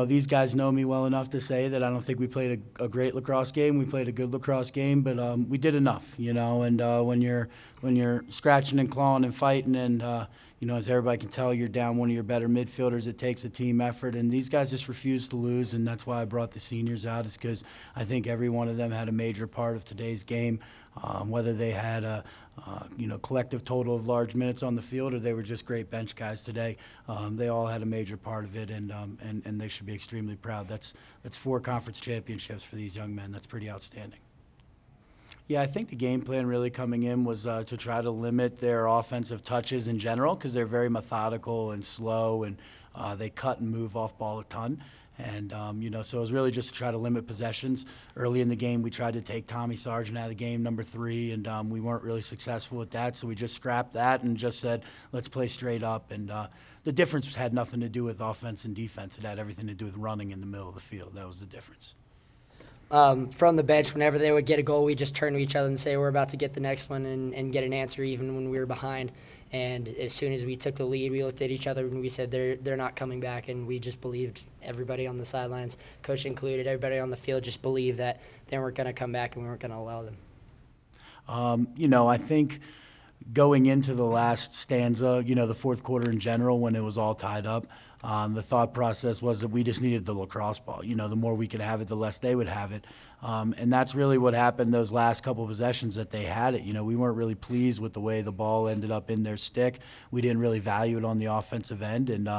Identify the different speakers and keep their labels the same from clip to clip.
Speaker 1: these guys know me well enough to say that I don't think we played a great lacrosse game. We played a good lacrosse game, but we did enough, And when you're scratching and clawing and fighting, and as everybody can tell, you're down one of your better midfielders. It takes a team effort, and these guys just refuse to lose, and that's why I brought the seniors out. Is because I think every one of them had a major part of today's game, whether they had a collective total of large minutes on the field, or they were just great bench guys today. They all had a major part of it, and they should be extremely proud. That's 4 conference championships for these young men. That's pretty outstanding. Yeah, I think the game plan really coming in was to try to limit their offensive touches in general, because they're very methodical and slow, and they cut and move off ball a ton. And, so it was really just to try to limit possessions. Early in the game, we tried to take Tommy Sargent out of the game, number 3, and we weren't really successful with that. So we just scrapped that and just said, let's play straight up. And the difference had nothing to do with offense and defense. It had everything to do with running in the middle of the field. That was the difference.
Speaker 2: From the bench, whenever they would get a goal, we just turn to each other and say, we're about to get the next one, and get an answer even when we were behind. And as soon as we took the lead, we looked at each other and we said, they're not coming back. And we just believed, everybody on the sidelines, coach included, everybody on the field just believed that they weren't going to come back and we weren't going to allow them.
Speaker 1: I think going into the last stanza, the fourth quarter in general, when it was all tied up, the thought process was that we just needed the lacrosse ball. The more we could have it, the less they would have it. And that's really what happened those last couple of possessions that they had it. We weren't really pleased with the way the ball ended up in their stick. We didn't really value it on the offensive end, and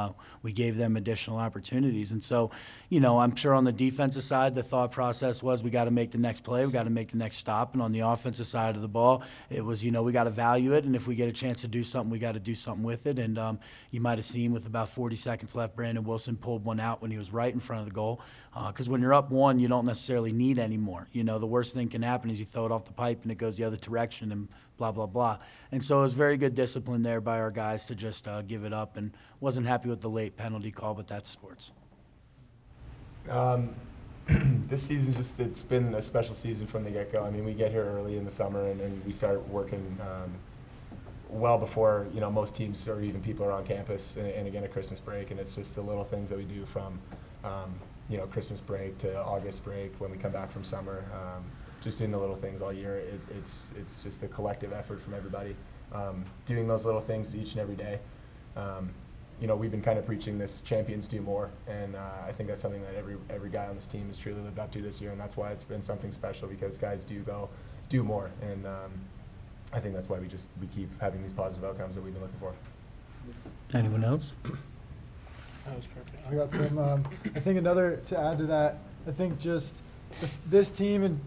Speaker 1: we gave them additional opportunities. And so, I'm sure on the defensive side, the thought process was we got to make the next play, we got to make the next stop. And on the offensive side of the ball, it was, we got to value it, and if we get a chance to do something, we got to do something with it. And you might have seen with about 40 seconds left, Brandon Wilson pulled one out when he was right in front of the goal. Because when you're up 1, you don't necessarily need anymore. The worst thing can happen is you throw it off the pipe and it goes the other direction and blah, blah, blah. And so it was very good discipline there by our guys to just give it up, and wasn't happy with the late penalty call, but that's sports.
Speaker 3: This season, it's been a special season from the get-go. I mean, we get here early in the summer, and we start working well before, most teams or even people are on campus, and again, at Christmas break, and it's just the little things that we do from, Christmas break to August break when we come back from summer. Just doing the little things all year. It's just a collective effort from everybody, doing those little things each and every day. We've been kind of preaching this champions do more, and I think that's something that every guy on this team has truly lived up to this year, and that's why it's been something special, because guys do more, and I think that's why we keep having these positive outcomes that we've been looking for.
Speaker 1: Anyone else?
Speaker 4: That was perfect. I got some. I think another to add to that. I think just this team and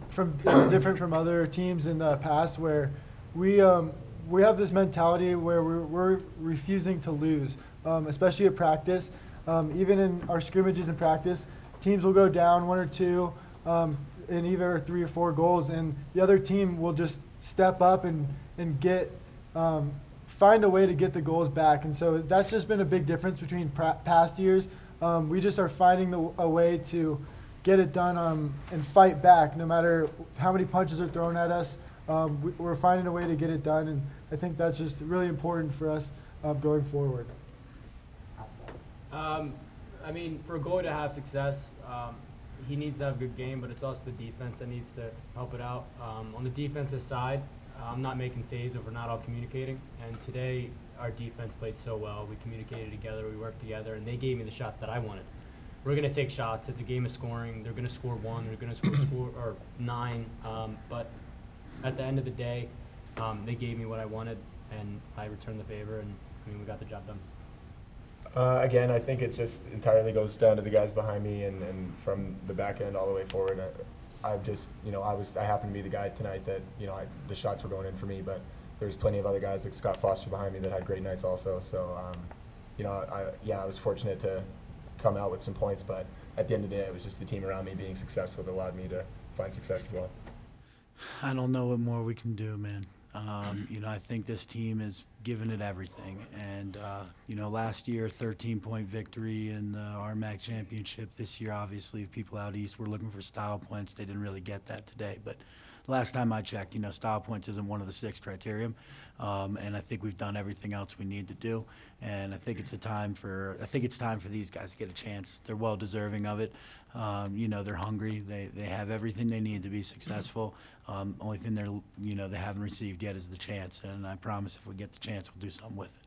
Speaker 4: is different from other teams in the past, where we have this mentality where we're refusing to lose, especially at practice. Even in our scrimmages in practice, teams will go down 1 or 2, and either 3 or 4 goals, and the other team will just step up and get. Find a way to get the goals back. And so that's just been a big difference between past years. We just are finding a way to get it done and fight back, no matter how many punches are thrown at us. We're finding a way to get it done, and I think that's just really important for us going forward.
Speaker 5: For a goalie to have success, he needs to have a good game, but it's also the defense that needs to help it out. On the defensive side, I'm not making saves if we're not all communicating, and today our defense played so well. We communicated together, we worked together, and they gave me the shots that I wanted. We're going to take shots. It's a game of scoring. They're going to score 1. They're going to score or 9. But at the end of the day, they gave me what I wanted, and I returned the favor, and we got the job done.
Speaker 3: Again, I think it just entirely goes down to the guys behind me, and from the back end all the way forward. I happened to be the guy tonight that, the shots were going in for me, but there's plenty of other guys like Scott Foster behind me that had great nights also. So, I was fortunate to come out with some points, but at the end of the day, it was just the team around me being successful that allowed me to find success as well.
Speaker 1: I don't know what more we can do, man. I think this team has given it everything. And, last year, 13-point victory in the RMAC championship. This year, obviously, people out east were looking for style points. They didn't really get that today. But last time I checked, you know, style points isn't one of the 6 criterion. And I think we've done everything else we need to do. And I think it's time for these guys to get a chance. They're well deserving of it. You know, they're hungry. They have everything they need to be successful. Only thing they haven't received yet is the chance. And I promise if we get the chance, we'll do something with it.